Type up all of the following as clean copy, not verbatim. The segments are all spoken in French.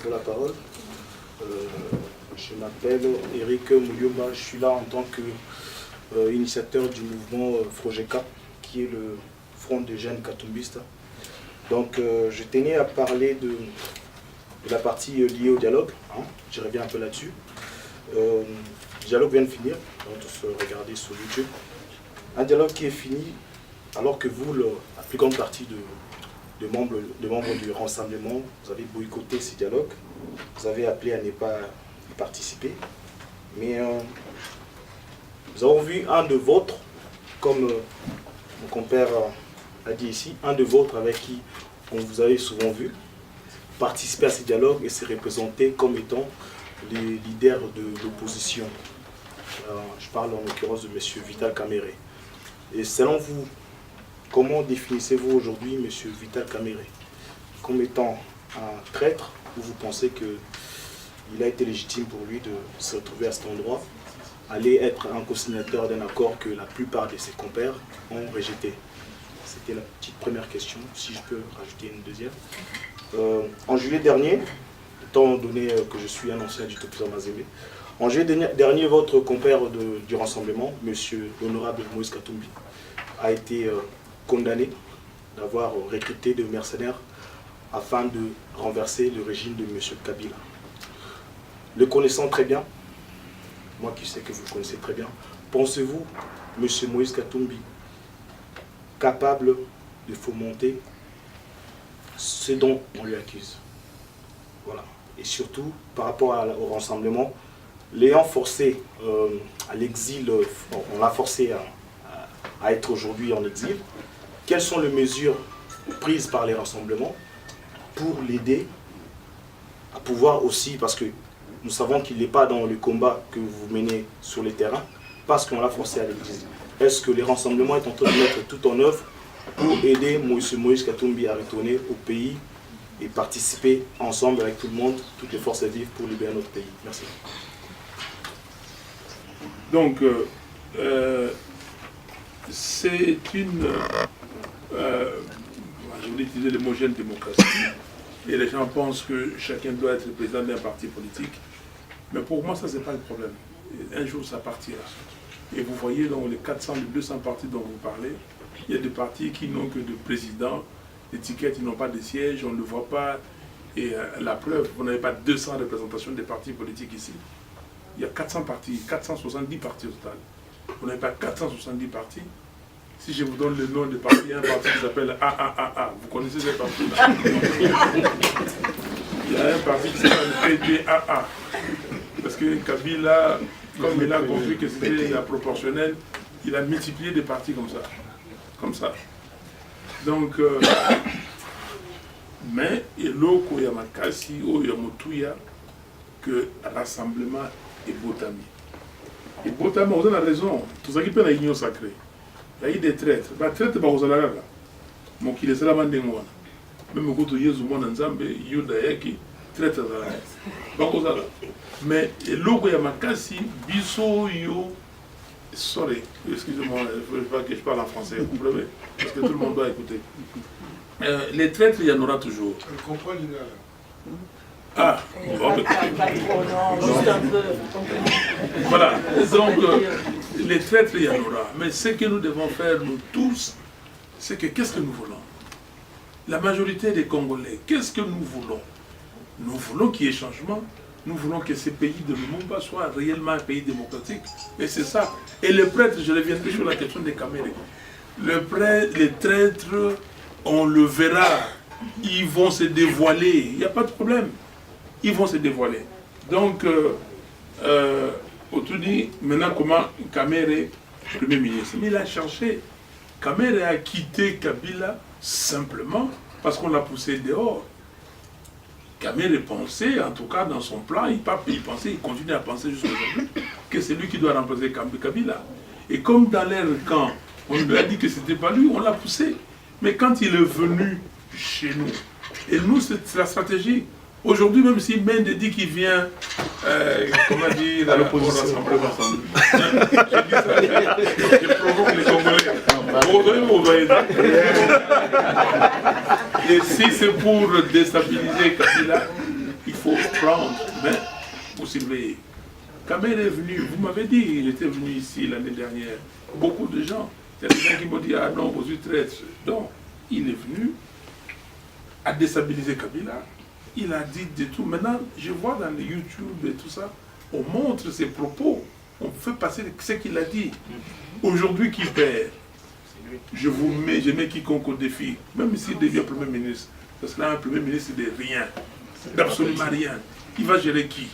pour la parole. Je m'appelle Eric Mouyomba, je suis là en tant qu'initiateur du mouvement Frojeka, qui est le Front des jeunes katumbistes. Donc je tenais à parler de la partie liée au dialogue, hein. Je reviens un peu là-dessus. Le dialogue vient de finir, on va tous regarder sur YouTube. Un dialogue qui est fini alors que vous, la plus grande partie de membres du rassemblement, vous avez boycotté ces dialogues, vous avez appelé à ne pas y participer. Mais nous avons vu un de vôtres, comme mon compère a dit ici, un de vôtres avec qui on vous avez souvent vu participer à ces dialogues et se représenter comme étant les leaders de l'opposition. Je parle en l'occurrence de M. Vital Kamerhe. Et selon vous, comment définissez-vous aujourd'hui M. Vital Kamerhe? Comme étant un traître, ou vous pensez qu'il a été légitime pour lui de se retrouver à cet endroit, aller être un co-signateur d'un accord que la plupart de ses compères ont rejeté? C'était la petite première question, si je peux rajouter une deuxième. En juillet dernier, étant donné que je suis un ancien du Topisa Mazembe, en juillet dernier, votre compère du rassemblement, M. l'honorable Moïse Katumbi, a été condamné d'avoir recruté des mercenaires afin de renverser le régime de M. Kabila. Le connaissant très bien, moi qui sais que vous le connaissez très bien, pensez-vous, M. Moïse Katumbi, capable de fomenter ce dont on lui accuse? Voilà. Et surtout, par rapport au rassemblement, l'ayant forcé à l'exil, on l'a forcé à être aujourd'hui en exil, quelles sont les mesures prises par les rassemblements pour l'aider à pouvoir aussi, parce que nous savons qu'il n'est pas dans le combat que vous menez sur les terrains, parce qu'on l'a forcé à l'exil. Est-ce que les rassemblements sont en train de mettre tout en œuvre pour aider Moïse Katumbi à retourner au pays et participer ensemble avec tout le monde, toutes les forces vives pour libérer notre pays? Merci. Donc, c'est une, je voulais utiliser le mot jeune démocratie, et les gens pensent que chacun doit être président d'un parti politique, mais pour moi ça c'est pas le problème. Un jour ça partira. Et vous voyez dans les 400, les 200 partis dont vous parlez, il y a des partis qui n'ont que de président, d'étiquette, ils n'ont pas de siège, on ne le voit pas, et la preuve, vous n'avez pas 200 représentations des partis politiques ici. Il y a 400 partis, 470 partis au total. Vous n'avez pas 470 partis. Si je vous donne le nom des partis, il y a un parti qui s'appelle AAAA. Vous connaissez ce parti-là? Il y a un parti qui s'appelle PDAA. Parce que Kabila, comme il a compris que c'était la proportionnelle, il a multiplié des partis comme ça. Comme ça. Donc, mais il y a l'oko Yamakasi, ou Yamotuya, que rassemblement et Botami. Et Botami, vous avez raison, tout ça qui peut être l'union sacrée. Il y a eu des traîtres. Les traîtres, vous avez raison. Mais qui est là, même quand il y a des Nzambe, il y a des traîtres. Mais l'oko Yamakasi, Biso, Yo, sorry, excusez-moi, il ne faut pas que je parle en français, vous comprenez? Parce que tout le monde doit écouter. Les traîtres, il y en aura toujours. Je comprends l'INA là. Ah, bon, juste un peu. Voilà, donc les traîtres, il y en aura. Mais ce que nous devons faire, nous tous, c'est que qu'est-ce que nous voulons? La majorité des Congolais, qu'est-ce que nous voulons? Nous voulons qu'il y ait changement. Nous voulons que ce pays de Lumumba soit réellement un pays démocratique. Et c'est ça. Et les prêtres, je reviendrai sur la question des Kamerhe. Les traîtres, on le verra. Ils vont se dévoiler. Il n'y a pas de problème. Ils vont se dévoiler. Donc, autrement dit, maintenant comment Kamerhe, Premier ministre, mais il a cherché. Kamerhe a quitté Kabila simplement parce qu'on l'a poussé dehors. Kamerhe pensait, en tout cas dans son plan, il pensait, il continue à penser jusqu'à aujourd'hui, que c'est lui qui doit remplacer Kabila. Et comme dans l'air camp, on lui a dit que c'était pas lui, on l'a poussé. Mais quand il est venu chez nous, et nous c'est la stratégie. Aujourd'hui, même si Mende dit qu'il vient, comment dire, à l'opposition. Je dis ça, je provoque les Congolais. Vous voyez. Et si c'est pour déstabiliser Kabila, il faut comprendre, mais vous surveillez. Kamere est venu, vous m'avez dit, il était venu ici l'année dernière. Beaucoup de gens, il y a des gens qui m'ont dit, ah non, vous êtes traître. Donc, il est venu à déstabiliser Kabila. Il a dit de tout. Maintenant, je vois dans les YouTube et tout ça, on montre ses propos, on fait passer ce qu'il a dit. Aujourd'hui, qui perd? Je mets quiconque au défi, même s'il devient Premier ministre, parce que là, un Premier ministre de rien, d'absolument rien. Il va gérer qui?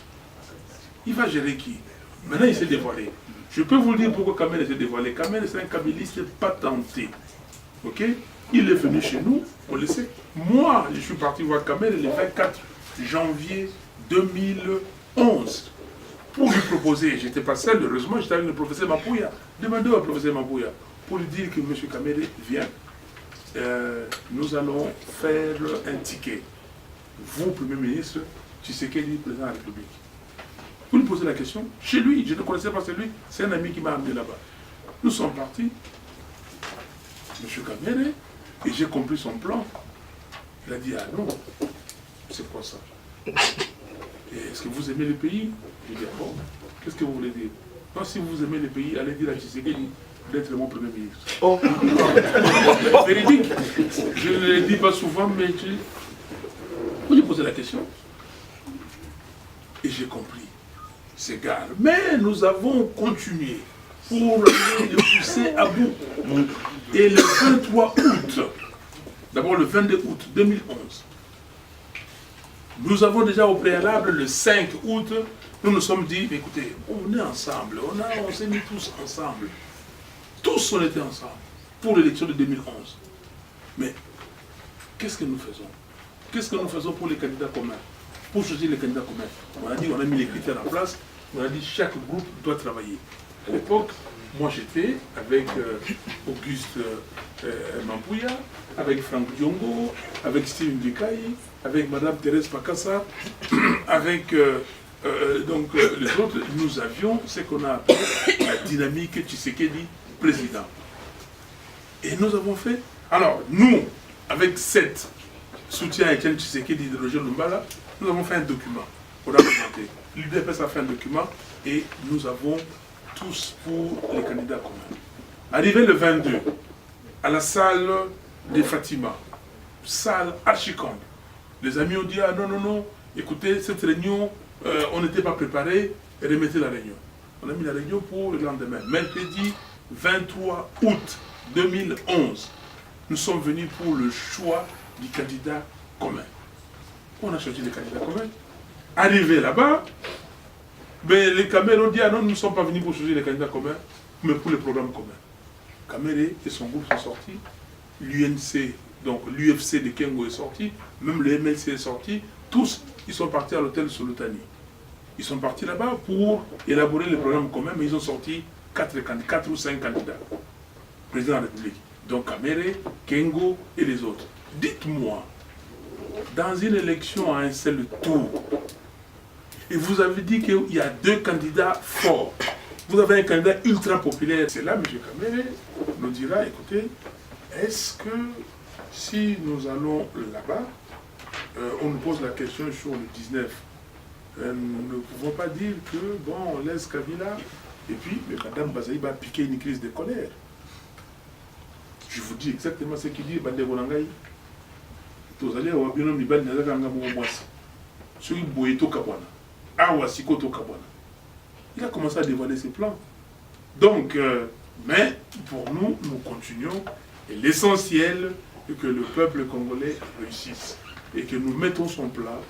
Il va gérer qui? Maintenant, il s'est dévoilé. Je peux vous dire pourquoi Kamel s'est dévoilé. Kamel, c'est un kabiliste patenté. Ok? Il est venu chez nous, on le sait. Moi, je suis parti voir Kamel le 24 janvier 2011 pour lui proposer. J'étais pas seul, heureusement, j'étais avec le professeur Mapouya. Demandez au professeur Mapouya pour lui dire que M. Kamel vient. Nous allons faire un ticket. Vous, Premier ministre, Tshisekedi, président de la République. Vous lui posez la question, chez lui, je ne connaissais pas celui, c'est un ami qui m'a amené là-bas. Nous sommes partis, M. Kamere, et j'ai compris son plan. Il a dit, ah non, c'est quoi ça? Est-ce que vous aimez le pays? Je dis, ah bon, qu'est-ce que vous voulez dire? Non, si vous aimez le pays, allez dire à Tshisekedi d'être mon Premier ministre. Oh. Véridique, je ne le dis pas souvent, mais vous lui posez la question. Et j'ai compris. C'est grave. Mais nous avons continué pour le pousser à bout. Et le 23 août, d'abord le 22 août 2011, nous avons déjà au préalable, le 5 août, nous nous sommes dit, écoutez, on est ensemble, on s'est mis tous ensemble. Tous on était ensemble pour l'élection de 2011. Mais qu'est-ce que nous faisons? Qu'est-ce que nous faisons pour les candidats communs? Pour choisir les candidats communs, on a dit, on a mis les critères en place, on a dit chaque groupe doit travailler. À l'époque, moi j'étais avec Auguste Mapouya, avec Franck Diongo, avec Steve Ndikai, avec Madame Thérèse Pakassa, avec les autres, nous avions ce qu'on a appelé la dynamique Tshisekedi président. Et nous avons fait, alors nous, avec cette soutien à Etienne Tshisekedi de Roger Lumbala, nous avons fait un document. On a présenté. L'UDPS a fait un document et nous avons tous pour les candidats communs. Arrivé le 22, à la salle de Fatima, salle archi-comble, les amis ont dit, ah non, non, non, écoutez, cette réunion, on n'était pas préparé, remettez la réunion. On a mis la réunion pour le lendemain. Mercredi 23 août 2011, nous sommes venus pour le choix du candidat commun. On a choisi les candidats communs. Arrivé là-bas, ben, les Kamere ont dit, ah non, nous ne sommes pas venus pour choisir les candidats communs, mais pour le programme commun. Kamere et son groupe sont sortis, l'UNC, donc l'UFC de Kengo est sorti, même le MLC est sorti, tous, ils sont partis à l'hôtel Solotani. Ils sont partis là-bas pour élaborer le programme commun, mais ils ont sorti 4 ou 5 candidats, président de la République. Donc Kamere, Kengo et les autres. Dites-moi, dans une élection à un seul tour, et vous avez dit qu'il y a 2 candidats forts, vous avez un candidat ultra populaire, c'est là, M. Kamere nous dira, écoutez, est-ce que si nous allons là-bas, on nous pose la question sur le 19, nous ne pouvons pas dire que, bon, on laisse Kabila, et puis, Mme Bazaï va piquer une crise de colère. Je vous dis exactement ce qu'il dit, Bande Bolangaï. Tous allez avoir bien mis Bande Nazaganga Mouamouassi. Sur Boyeto Kabwana. Awasikoto Kabwana. Il a commencé à dévoiler ses plans. Donc, mais pour nous, nous continuons. Et l'essentiel est que le peuple congolais réussisse. Et que nous mettons son plan,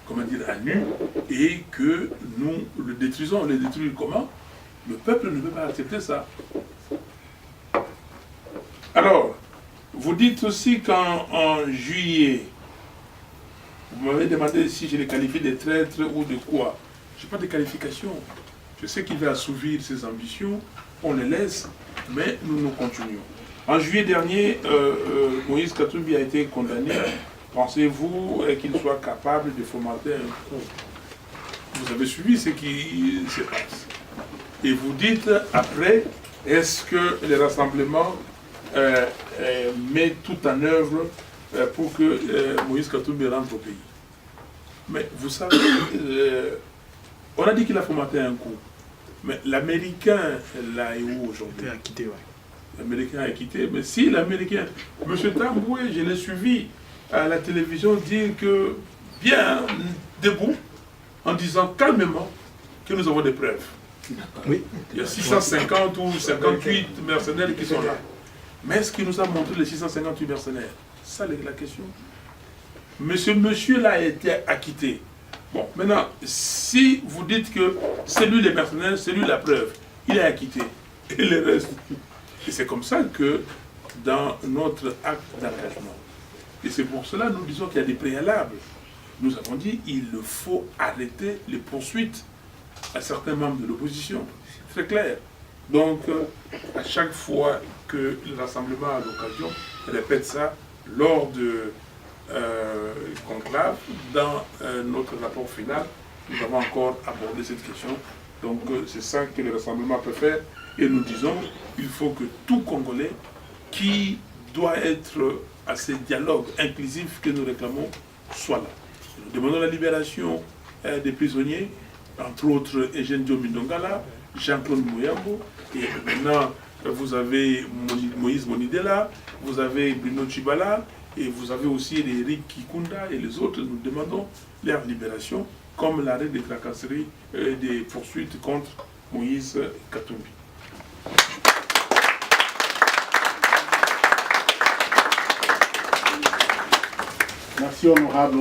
comment dire, à nu, et que nous le détruisons. Le détruire comment? Le peuple ne peut pas accepter ça. Alors, vous dites aussi qu'en juillet, vous m'avez demandé si je les qualifie de traîtres ou de quoi. Je n'ai pas de qualification. Je sais qu'il va assouvir ses ambitions, on les laisse, mais nous continuons. En juillet dernier, Moïse Katumbi a été condamné. Pensez-vous qu'il soit capable de fomenter un coup? Vous avez suivi ce qui se passe. Et vous dites après, est-ce que le rassemblement met tout en œuvre pour que Moïse Katumbi rentre au pays. Mais vous savez, on a dit qu'il a formaté un coup. Mais l'Américain, là, est où aujourd'hui? Il a quitté, ouais. L'Américain a quitté. Mais si l'Américain, M. Tamboué, je l'ai suivi à la télévision dire que, bien debout, en disant calmement que nous avons des preuves. Oui. Il y a 650 ou 58 mercenaires qui sont là. Mais est-ce qu'il nous a montré les 658 mercenaires? Ça, c'est la question. Monsieur là a été acquitté. Bon, maintenant, si vous dites que c'est lui les mercenaires, c'est lui la preuve, il est acquitté. Et le reste. Et c'est comme ça que dans notre acte d'engagement, et c'est pour cela que nous disons qu'il y a des préalables. Nous avons dit qu'il faut arrêter les poursuites à certains membres de l'opposition. C'est très clair. Donc, à chaque fois que le rassemblement a l'occasion, répète ça lors de conclave, dans notre rapport final, nous avons encore abordé cette question. Donc, c'est ça que le rassemblement peut faire. Et nous disons qu'il faut que tout Congolais qui doit être à ce dialogue inclusif que nous réclamons soit là. Nous demandons la libération des prisonniers, entre autres Eugène Diomi Ndongala, Jean-Claude Mouyambo, et maintenant vous avez Moïse Monidela, vous avez Bruno Tshibala, et vous avez aussi les Eric Kikunda et les autres. Nous demandons leur libération, comme l'arrêt des tracasseries et des poursuites contre Moïse Katumbi. Merci honorable.